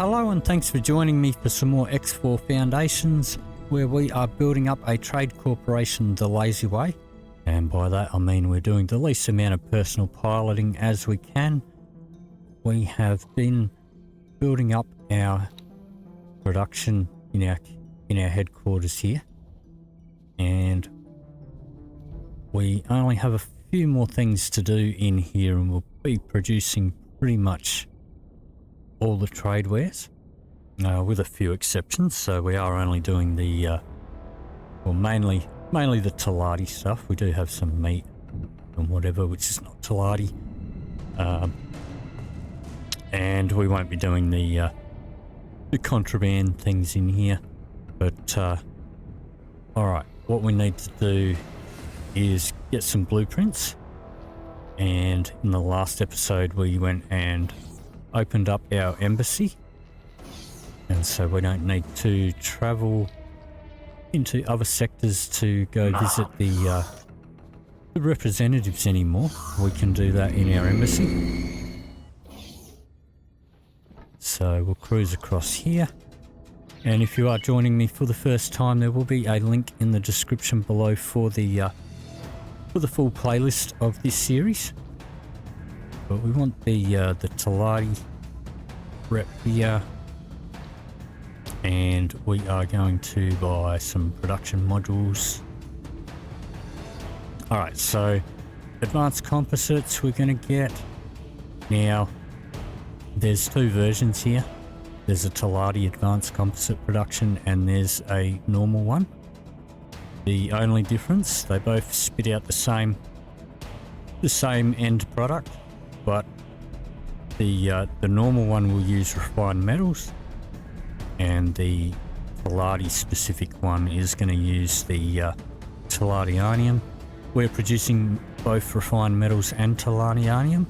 Hello and thanks for joining me for some more X4 Foundations, where we are building up a trade corporation the lazy way. And by that I mean we're doing the least amount of personal piloting as we can. We have been building up our production in our headquarters here. And we only have a few more things to do in here, and we'll be producing pretty much all the trade wares, with a few exceptions. So we are only doing the mainly the Talati stuff. We do have some meat and whatever, which is not Talati, and we won't be doing the contraband things in here. But all right, what we need to do is get some blueprints, and in the last episode we went and opened up our embassy, and so we don't need to travel into other sectors to go visit the representatives anymore. We can do that in our embassy. So we'll cruise across here, and if you are joining me for the first time, there will be a link in the description below for the full playlist of this series. But we want the Talati rep here, and we are going to buy some production modules. Alright, so advanced composites we're going to get. Now, there's two versions here. There's a Talati advanced composite production and there's a normal one. The only difference, they both spit out the same end product, but the normal one will use refined metals, and the Talati specific one is going to use the Talatianium. We're producing both refined metals and Talatianium,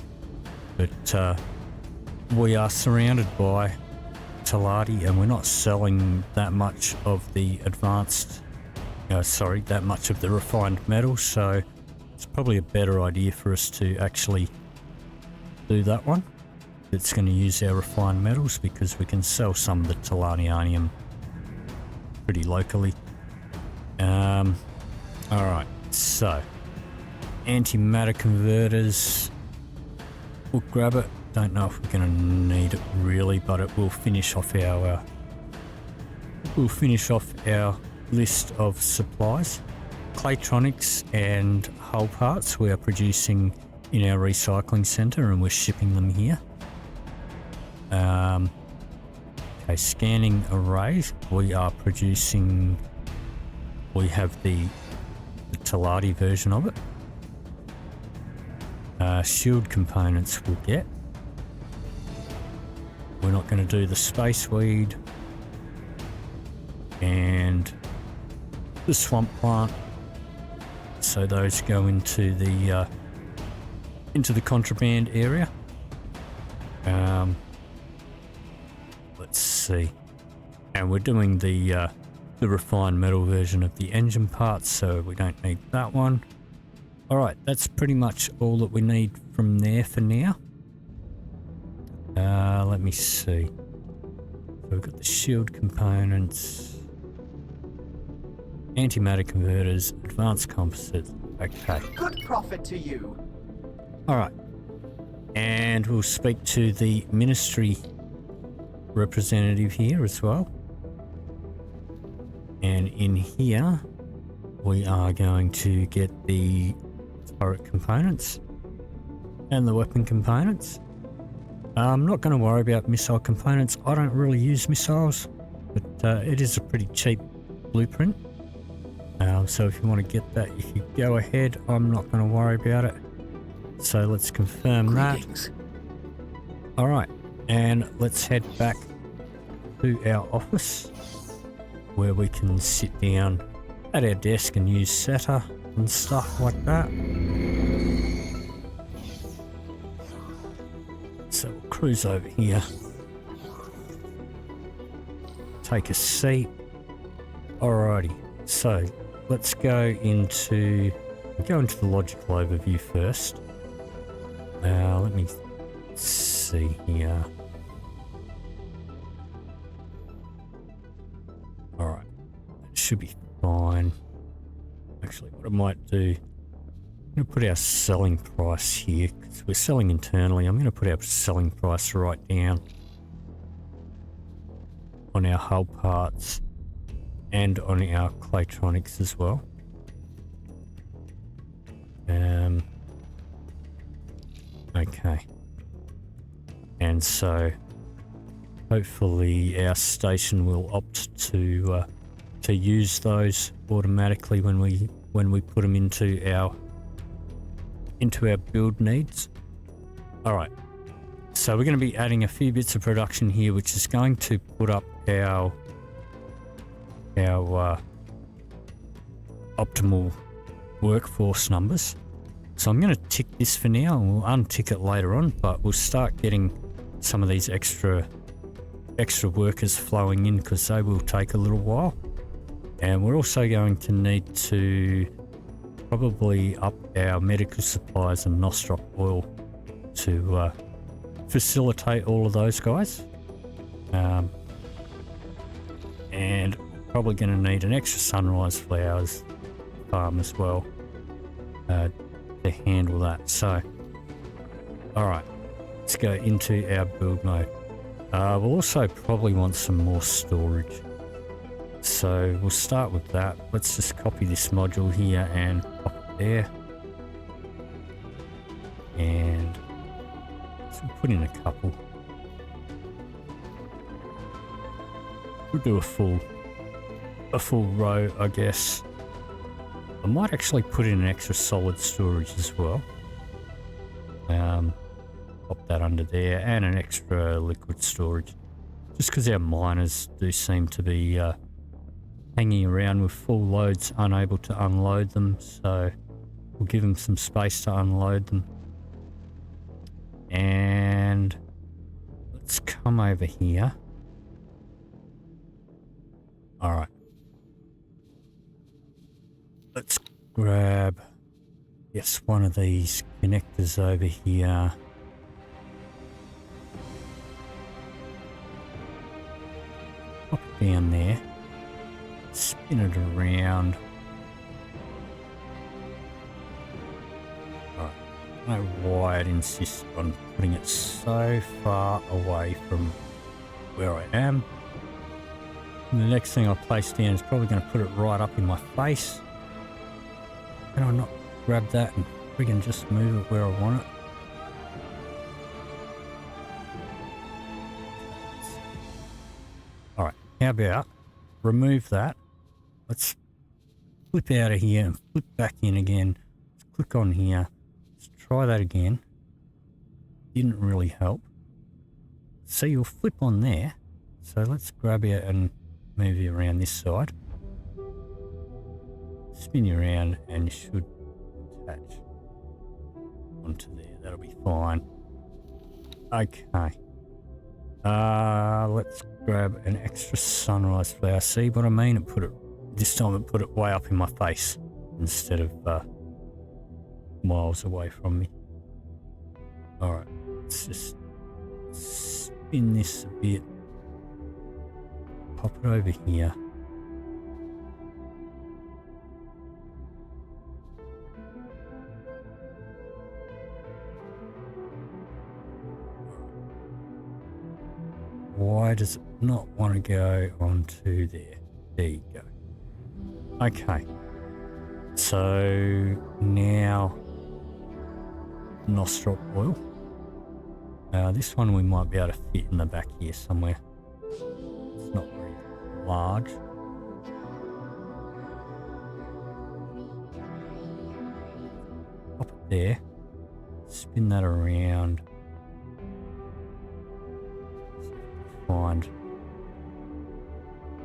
but we are surrounded by Talati, and we're not selling that much of the that much of the refined metal, so it's probably a better idea for us to actually do that one. It's going to use our refined metals because we can sell some of the Talatianium pretty locally. Alright, so antimatter converters, we'll grab it. Don't know if we're going to need it really, but it will finish off our list of supplies. Claytronics and hull parts we are producing in our recycling center, and we're shipping them here. Okay, scanning arrays we are producing. We have the Talati version of it. Shield components we'll get. We're not going to do the space weed and the swamp plant, so those go into the contraband area. Let's see, and we're doing the refined metal version of the engine parts, so we don't need that one. All right, that's pretty much all that we need from there for now. Let me see. So we've got the shield components, antimatter converters, advanced composites. Okay. Good profit to you. All right, and we'll speak to the ministry representative here as well. And in here, we are going to get the turret components and the weapon components. I'm not going to worry about missile components. I don't really use missiles, but it is a pretty cheap blueprint. So if you want to get that, if you go ahead, I'm not going to worry about it. So let's confirm that. All right, and let's head back to our office, where we can sit down at our desk and use SETA and stuff like that. So we'll cruise over here, take a seat. Alrighty, so let's go into the logical overview first. Let me see here. should be fine. Actually, what I might do, I'm going to put our selling price here because we're selling internally. I'm going to put our selling price right down on our hull parts and on our Claytronics as well. Okay. And so hopefully our station will opt to use those automatically when we put them into our build needs. All right. So we're going to be adding a few bits of production here, which is going to put up our optimal workforce numbers. So I'm going to tick this for now, and we'll untick it later on, but we'll start getting some of these extra workers flowing in because they will take a little while. And we're also going to need to probably up our medical supplies and nostrop oil to facilitate all of those guys. And probably going to need an extra sunrise flowers farm as well to handle that. So, all right, let's go into our build mode. We'll also probably want some more storage. So we'll start with that. Let's just copy this module here and pop it there. And so we'll put in a couple. We'll do a full row, I guess. I might actually put in an extra solid storage as well. Pop that under there, and an extra liquid storage. Just because our miners do seem to be hanging around with full loads, unable to unload them, so we'll give them some space to unload them. And let's come over here. All right. Let's grab, yes, one of these connectors over here. Pop it down there. Spin it around. Alright, I don't know why I'd insist on putting it so far away from where I am. And the next thing I place down is probably going to put it right up in my face. Can I not grab that and friggin' just move it where I want it? Alright, how about remove that? Let's flip out of here and flip back in again. Let's click on here. Let's try that again. Didn't really help. So you'll flip on there. So let's grab it and move you around this side. Spin you around and you should attach onto there. That'll be fine. Okay. Let's grab an extra sunrise flower. See what I mean? And put it, this time it put it way up in my face instead of miles away from me. Alright, let's just spin this a bit. Pop it over here. Why does it not want to go onto there? There you go. Okay. So now nostrop oil. This one we might be able to fit in the back here somewhere. It's not very large. Pop it there. Spin that around. Find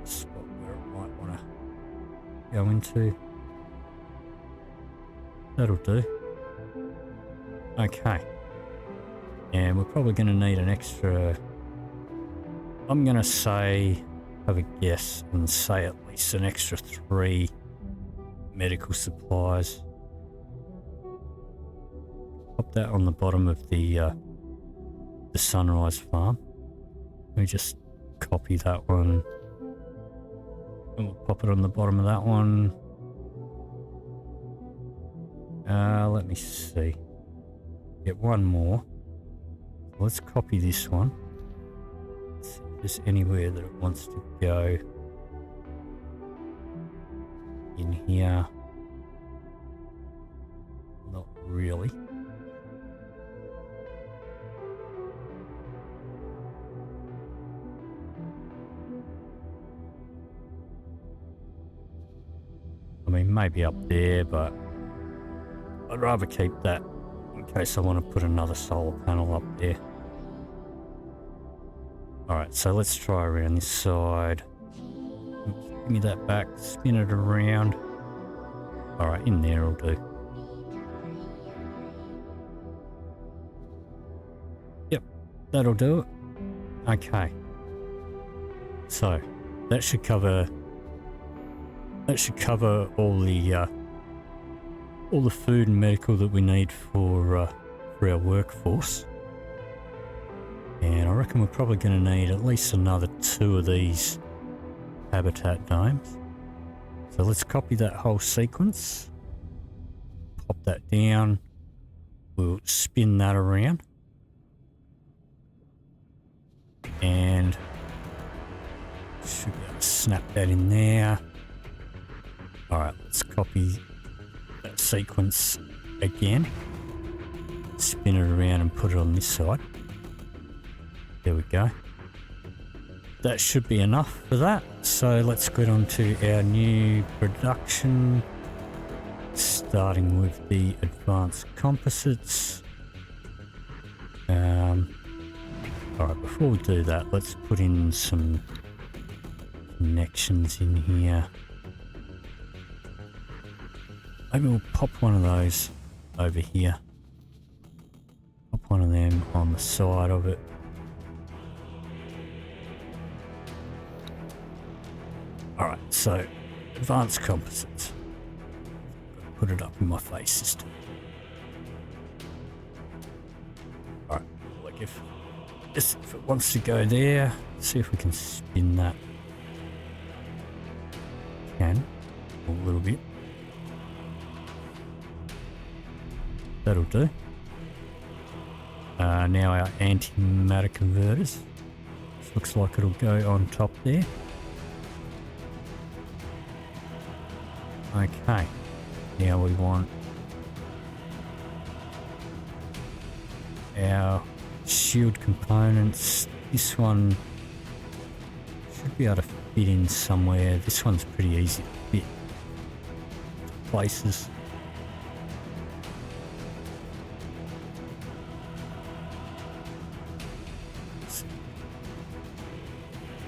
a spot where it might want to go into. That'll do. Okay. And we're probably going to need an extra, I'm going to say, have a guess and say at least an extra 3 medical supplies. Pop that on the bottom of the sunrise farm. Let me just copy that one We'll pop it on the bottom of that one. Let me see. Get one more. Let's copy this one. Let's see if there's anywhere that it wants to go in here. Not really. I mean, maybe up there, but I'd rather keep that in case I want to put another solar panel up there. Alright, so let's try around this side. Give me that back, spin it around. Alright, in there will do. Yep, that'll do it. Okay. So, that should cover all the food and medical that we need for our workforce. And I reckon we're probably going to need at least another 2 of these habitat domes. So let's copy that whole sequence, pop that down, we'll spin that around, and should be able to snap that in there. Alright, let's copy that sequence again, spin it around and put it on this side. There we go. That should be enough for that. So let's get on to our new production, starting with the advanced composites. Alright, before we do that, let's put in some connections in here. Maybe we'll pop one of those over here. Pop one of them on the side of it. Alright, so advanced composites. Put it up in my face system. Alright, like if it wants to go there, see if we can spin that. Can, a little bit. That'll do. Now our antimatter converters. This looks like it'll go on top there. Okay, now we want our shield components. This one should be able to fit in somewhere. This one's pretty easy to fit to places.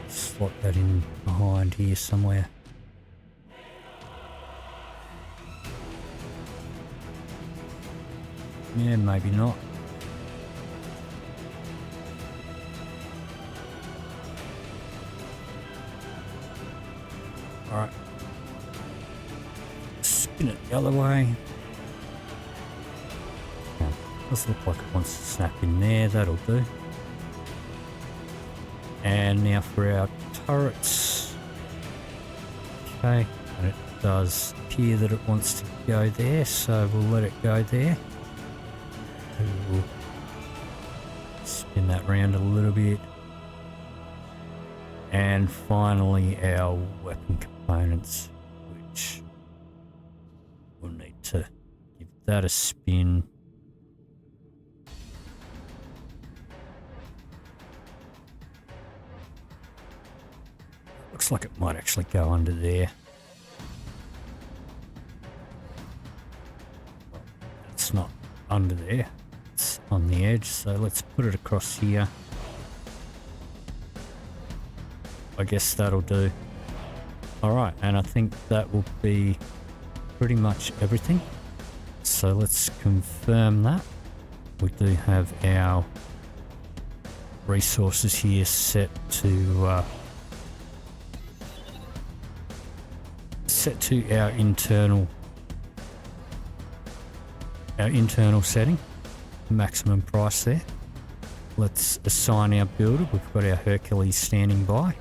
Slot that in behind here somewhere. Yeah, maybe not. Alright. Spin it the other way. Oh, does look like it wants to snap in there, that'll do. And now for our turrets. Okay, and it does appear that it wants to go there, so we'll let it go there. We'll spin that round a little bit. And finally our weapon components, which we'll need to give that a spin. Looks like it might actually go under there. It's not under there. On the edge, so let's put it across here. I guess that'll do. Alright, and I think that will be pretty much everything. So let's confirm that. We do have our resources here set to our internal setting. Maximum price there. Let's assign our builder. We've got our Hercules standing by.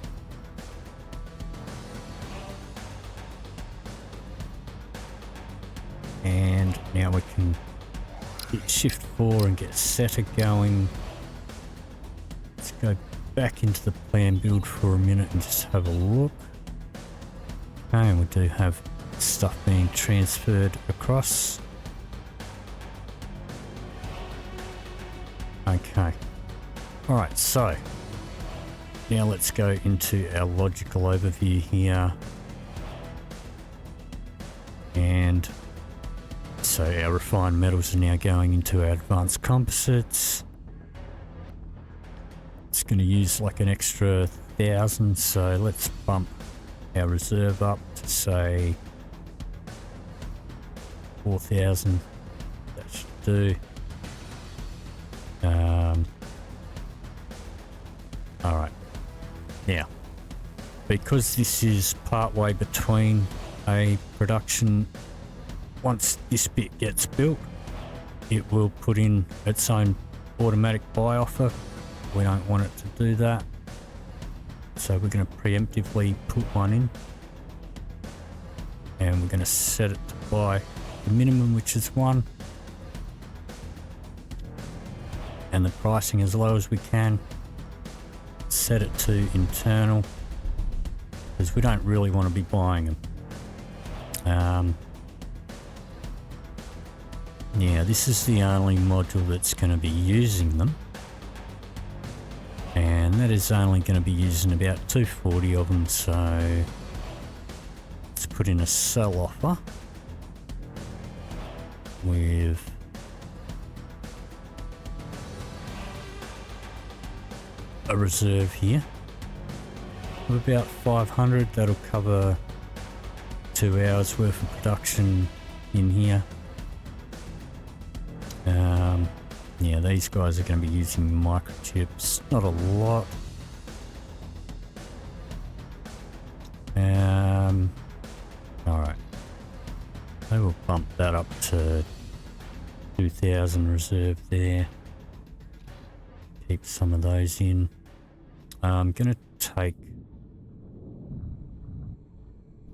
And now we can hit shift 4 and get setter going. Let's go back into the plan build for a minute and just have a look. Okay, and we do have stuff being transferred across. Okay. Alright, so now let's go into our logical overview here. And so our refined metals are now going into our advanced composites. It's going to use like an extra 1,000, so let's bump our reserve up to say 4,000. That should do. Alright, now because this is part way between a production, once this bit gets built it will put in its own automatic buy offer. We don't want it to do that, so we're going to preemptively put one in, and we're going to set it to buy the minimum, which is 1, and the pricing as low as we can. Set it to internal because we don't really want to be buying them. Yeah, this is the only module that's going to be using them, and that is only going to be using about 240 of them, so let's put in a sell offer with a reserve here of about 500. That'll cover 2 hours worth of production in here. Yeah, these guys are going to be using microchips, not a lot. Alright, I will bump that up to 2,000 reserve there. Keep some of those in. I'm going to take...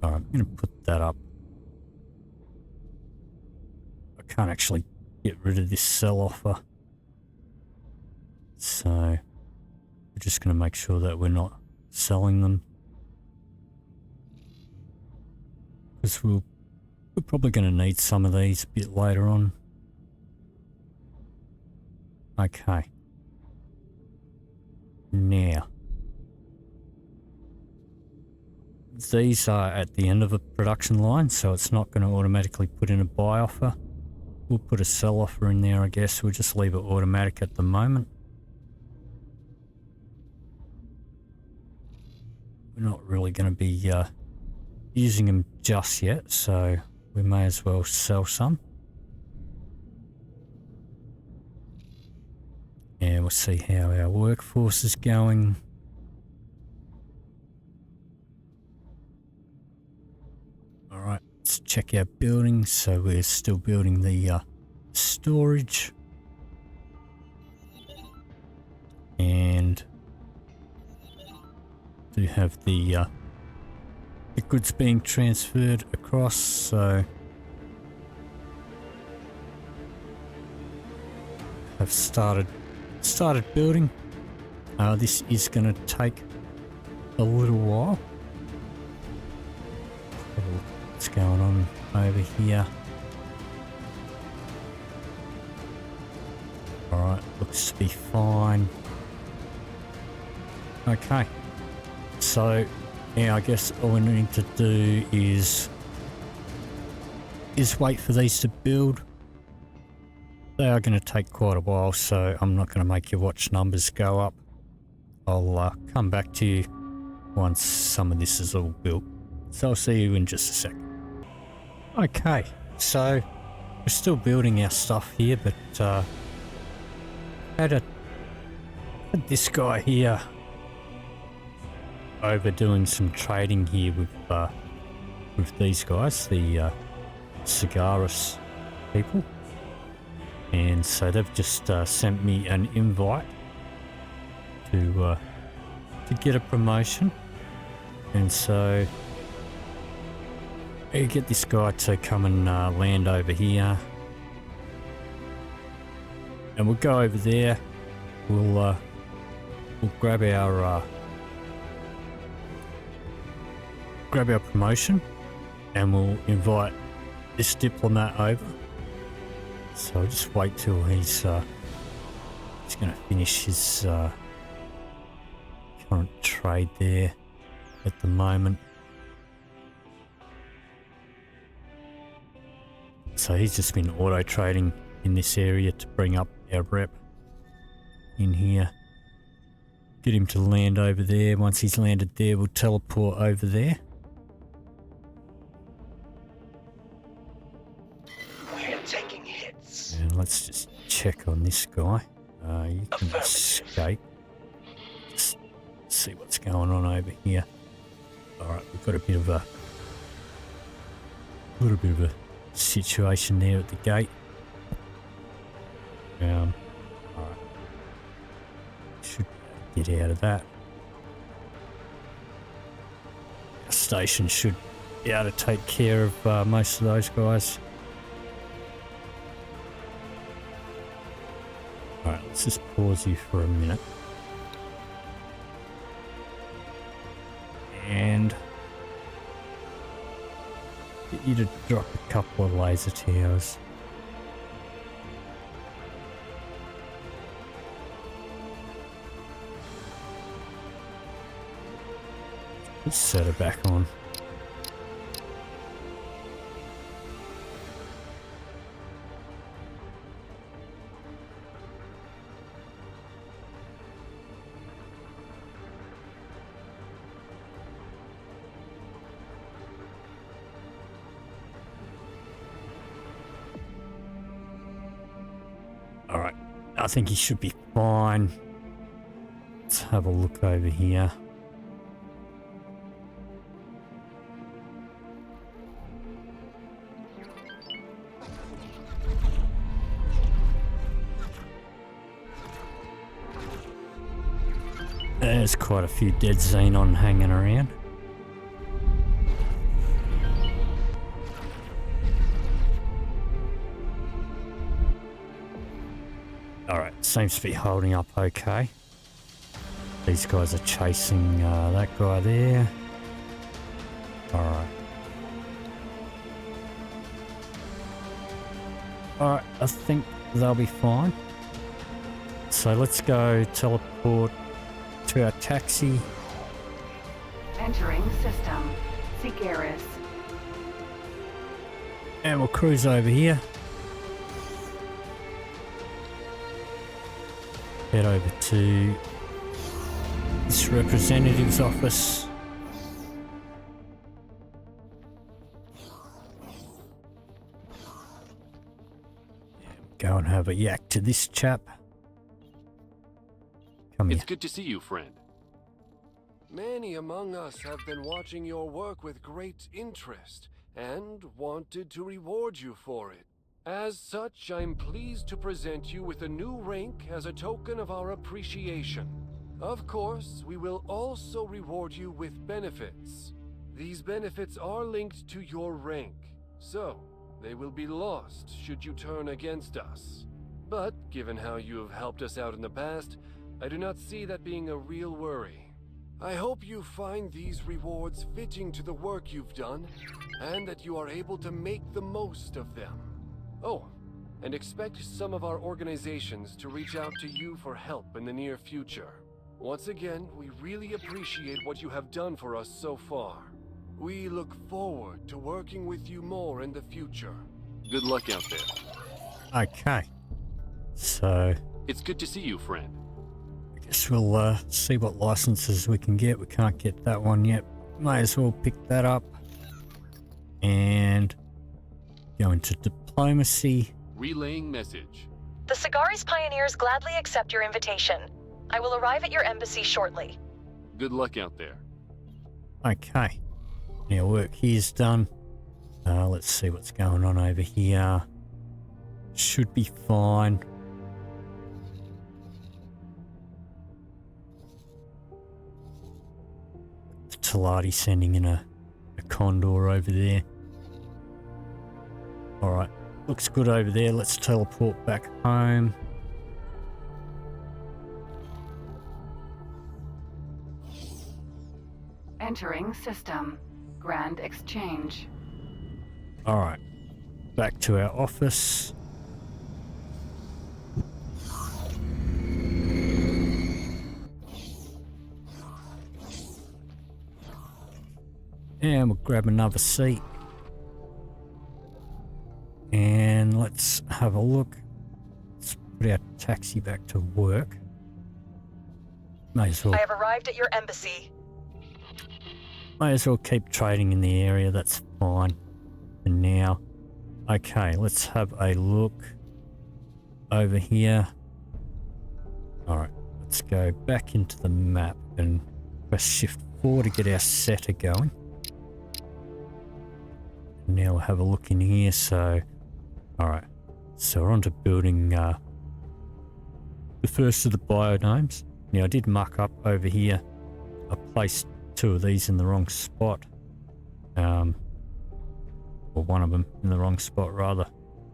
Alright, I'm going to put that up. I can't actually get rid of this sell offer, so we're just going to make sure that we're not selling them, because we're probably going to need some of these a bit later on. Okay, now these are at the end of a production line, so it's not going to automatically put in a buy offer. We'll put a sell offer in there, I guess. We'll just leave it automatic at the moment. We're not really going to be using them just yet, so we may as well sell some. And we'll see how our workforce is going. Alright, let's check our building. So we're still building the storage. And do have the goods being transferred across, so I've started building. This is going to take a little while. Have a look at what's going on over here. Alright, looks to be fine. Okay, so yeah, I guess all we need to do is wait for these to build. They are going to take quite a while, so I'm not going to make your watch numbers go up. I'll come back to you once some of this is all built. So I'll see you in just a second. Okay, so we're still building our stuff here, but had this guy here over doing some trading here with these guys, the Cigaris people. And so they've just sent me an invite to get a promotion, and so Get this guy to come and land over here. And we'll go over there. We'll grab our promotion, and we'll invite this diplomat over. So I'll just wait till he's going to finish his current trade there at the moment. So he's just been auto trading in this area to bring up our rep in here. Get him to land over there. Once he's landed there, we'll teleport over there. We're taking hits. And let's just check on this guy. You can escape. Just see what's going on over here. Alright, we've got a bit of a situation there at the gate. Alright. Should get out of that. Our station should be able to take care of most of those guys. Alright, let's just pause you for a minute. And get you to drop a couple of laser towers. Let's set her back on. Alright, I think he should be fine. Let's have a look over here. There's quite a few dead xenon hanging around. Alright, seems to be holding up okay. These guys are chasing that guy there. Alright. Alright, I think they'll be fine. So let's go teleport to our taxi. Entering system. Sigaris. And we'll cruise over here. Head over to this representative's office. Go and have a yak to this chap. Come here. It's good to see you, friend. Many among us have been watching your work with great interest and wanted to reward you for it. As such, I'm pleased to present you with a new rank as a token of our appreciation. Of course, we will also reward you with benefits. These benefits are linked to your rank, so they will be lost should you turn against us. But given how you have helped us out in the past, I do not see that being a real worry. I hope you find these rewards fitting to the work you've done, and that you are able to make the most of them. Oh, and expect some of our organizations to reach out to you for help in the near future. Once again, we really appreciate what you have done for us so far. We look forward to working with you more in the future. Good luck out there. Okay. So It's good to see you, friend. I guess we'll see what licenses we can get. We can't get that one yet. May as well pick that up. And go into diplomacy. Relaying message. The Cigaris Pioneers gladly accept your invitation. I will arrive at your embassy shortly. Good luck out there. Okay. Our work here's done. Let's see what's going on over here. Should be fine. Talati sending in a condor over there. Alright, looks good over there. Let's teleport back home. Entering system. Grand exchange. Alright, back to our office. And we'll grab another seat. And let's have a look. Let's put our taxi back to work. May as well. I have arrived at your embassy. May as well keep trading in the area, that's fine for now. Okay, let's have a look over here. Alright, let's go back into the map and press Shift 4 to get our setter going. Now we'll have a look in here, so... Alright, so we're on to building the first of the biodomes. Now I did muck up over here. I placed 2 of these in the wrong spot. Or one of them in the wrong spot rather.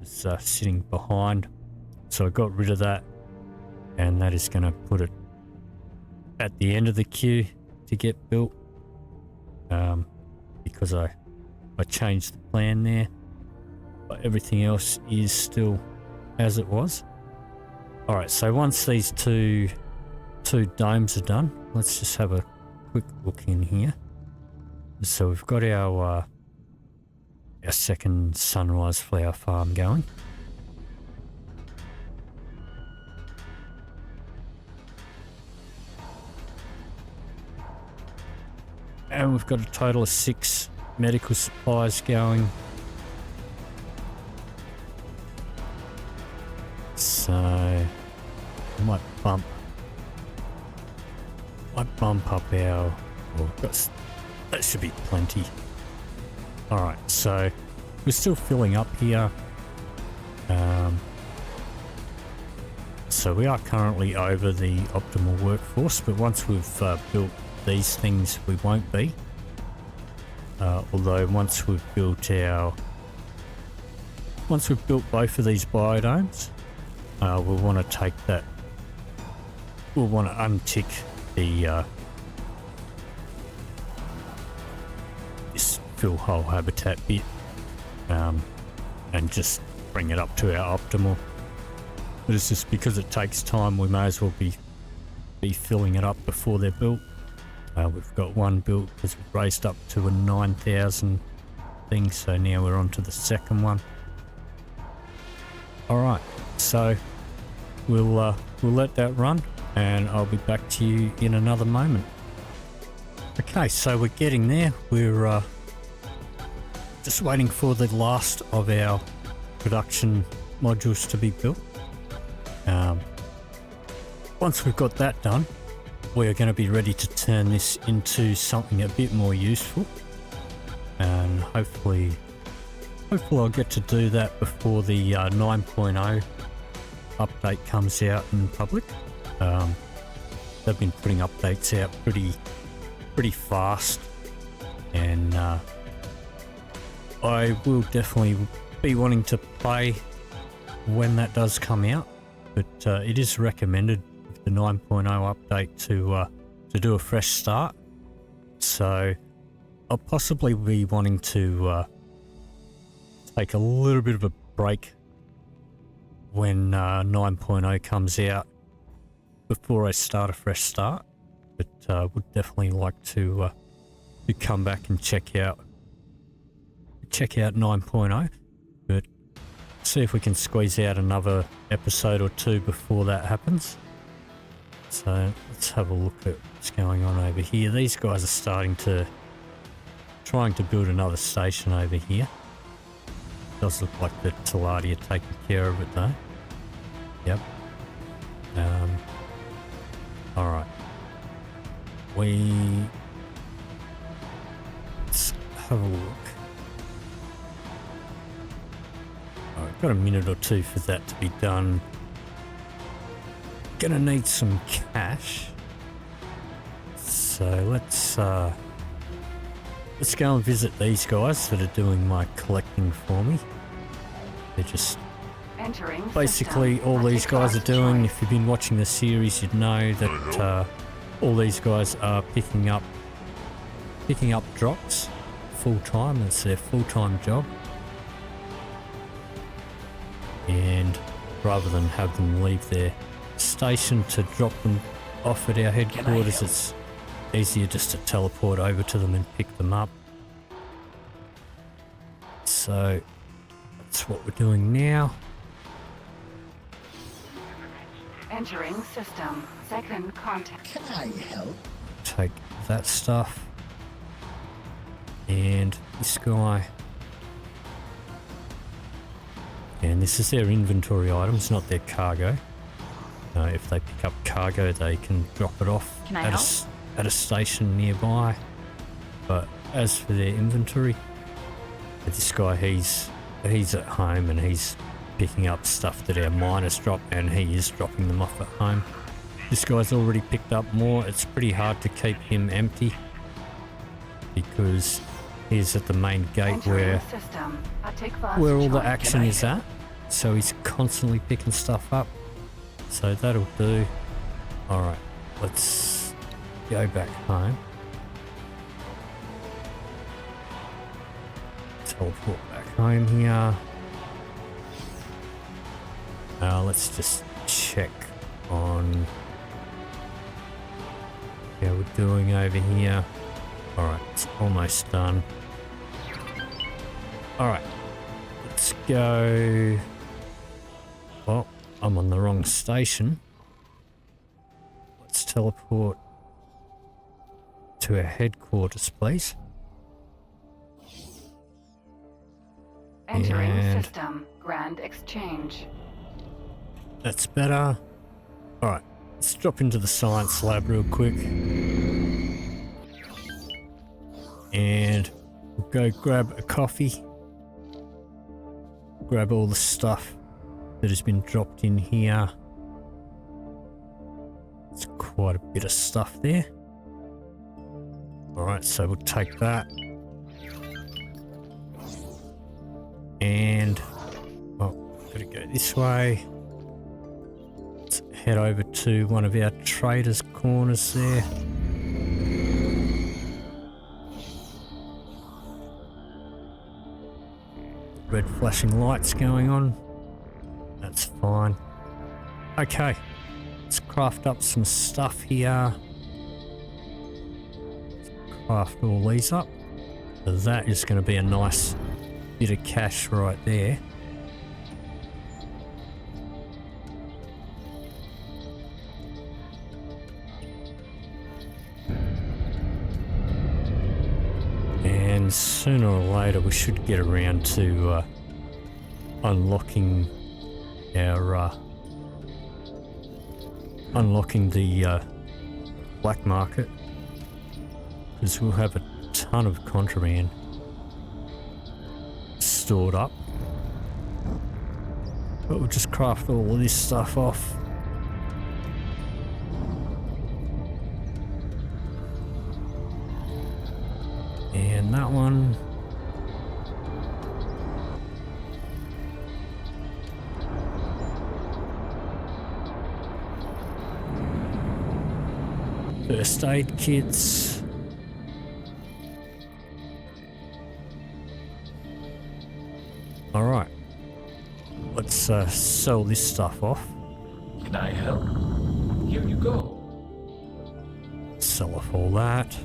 It's sitting behind. So I got rid of that. And that is going to put it at the end of the queue to get built. Because I changed the plan there. But everything else is still as it was. Alright, so once these two domes are done, let's just have a quick look in here. So we've got our second sunrise flower farm going. And we've got a total of 6 medical supplies going. So I might bump up our... Well, that should be plenty. Alright, so we're still filling up here. So we are currently over the optimal workforce, but once we've built these things, we won't be. Although once we've built both of these biodomes, we'll want to take that. We'll want to untick the this fill hole habitat bit, and just bring it up to our optimal. But it's just because it takes time, we may as well be filling it up before they're built. We've got one built because we've raised up to a 9,000 thing, so now we're on to the second one. Alright, so we'll let that run and I'll be back to you in another moment. Okay, so we're getting there. We're just waiting for the last of our production modules to be built. Once we've got that done, we're going to be ready to turn this into something a bit more useful, and hopefully I'll get to do that before the 9.0 update comes out in public. They've been putting updates out pretty fast, and I will definitely be wanting to play when that does come out, but it is recommended with the 9.0 update to do a fresh start. So I'll possibly be wanting to take a little bit of a break when 9.0 comes out before I start a fresh start, but would definitely like to come back and check out 9.0, but see if we can squeeze out another episode or 2 before that happens. So let's have a look at what's going on over here. These guys are trying to build another station over here. Does look like the Talati are taking care of it though. Yep. Alright. Let's have a look. Alright, got a minute or 2 for that to be done. Gonna need some cash. So let's go and visit these guys that are doing my collecting for me. They're just Entering basically system. all these guys are Class doing. choice. If you've been watching the series, you'd know that all these guys are picking up drops full time. It's their full-time job, and rather than have them leave their station to drop them off at our headquarters, it's easier just to teleport over to them and pick them up. So that's what we're doing now. Entering system. Second contact. Can I help? Take that stuff and this guy, and this is their inventory items, not their cargo. If they pick up cargo, they can drop it off Can I help? at a station nearby. But as for their inventory, this guy, he's at home and he's picking up stuff that our miners drop, and he is dropping them off at home. This guy's already picked up more. It's pretty hard to keep him empty because he's at the main gate Entering system. Take fast where all the choice. action is at. So he's constantly picking stuff up. So that'll do. Alright, let's go back home. Teleport back home here. Let's just check on how we're doing over here. Alright, it's almost done. Alright, let's go. Well, I'm on the wrong station. Let's teleport to our headquarters, please. Entering And- system. Grand exchange. That's better. Alright, let's drop into the science lab real quick. And we'll go grab a coffee. Grab all the stuff that has been dropped in here. It's quite a bit of stuff there. Alright, so we'll take that. And, well, gotta go this way. Let's head over to one of our traders' corners there. Red flashing lights going on. That's fine. Okay, let's craft up some stuff here. Let's craft all these up. So that is going to be a nice bit of cash right there. And sooner or later we should get around to unlocking our the black market, because we'll have a ton of contraband stored up. But we'll just craft all of this stuff off. And that one. First aid kits. Alright. Let's sell this stuff off. Can I help? Here you go. Sell off all that.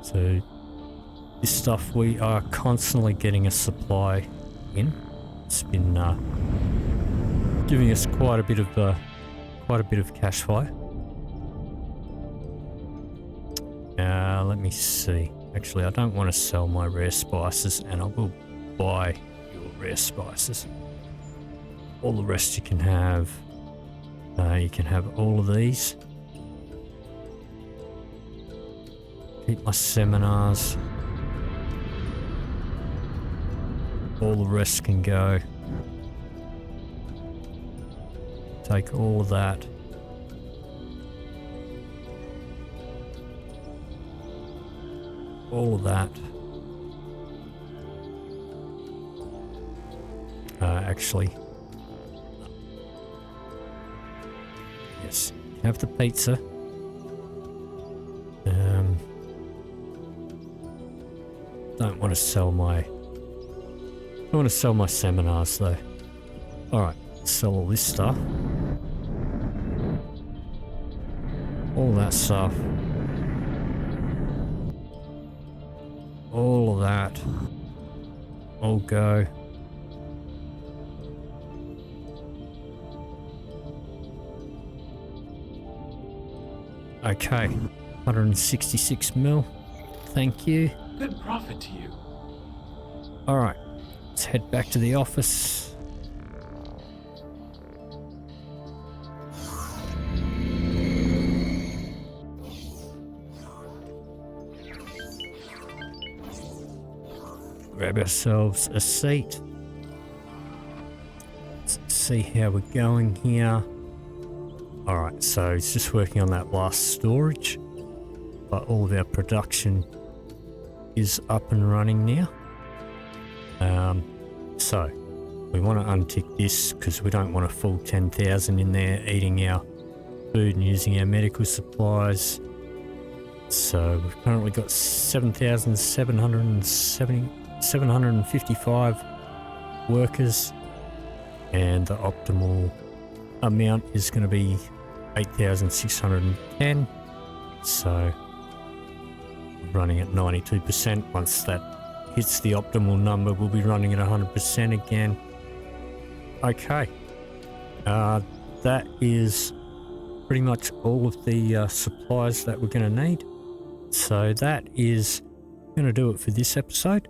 So this stuff, we are constantly getting a supply in. It's been giving us quite a bit of cash flow. Let me see. Actually, I don't want to sell my rare spices, and I will buy your rare spices. All the rest you can have. You can have all of these. Keep my seminars. All the rest can go. Take all of that. All of that. actually. Yes, have the pizza. Don't want to sell my seminars though. Alright, sell all this stuff. All that stuff. All of that. All go. Okay, 166 mil. Thank you. Good profit to you. Alright, let's head back to the office. Grab ourselves a seat. Let's see how we're going here. Alright, so it's just working on that last storage, but all of our production is up and running now. So we want to untick this because we don't want a full 10,000 in there eating our food and using our medical supplies. So we've currently got 755 workers, and the optimal amount is going to be 8,610. So running at 92%. Once that hits the optimal number, we'll be running at 100% again. Okay, that is pretty much all of the supplies that we're going to need. So that is going to do it for this episode.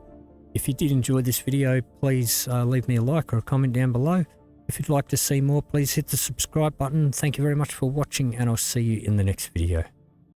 If you did enjoy this video, please leave me a like or a comment down below. If you'd like to see more, please hit the subscribe button. Thank you very much for watching, and I'll see you in the next video.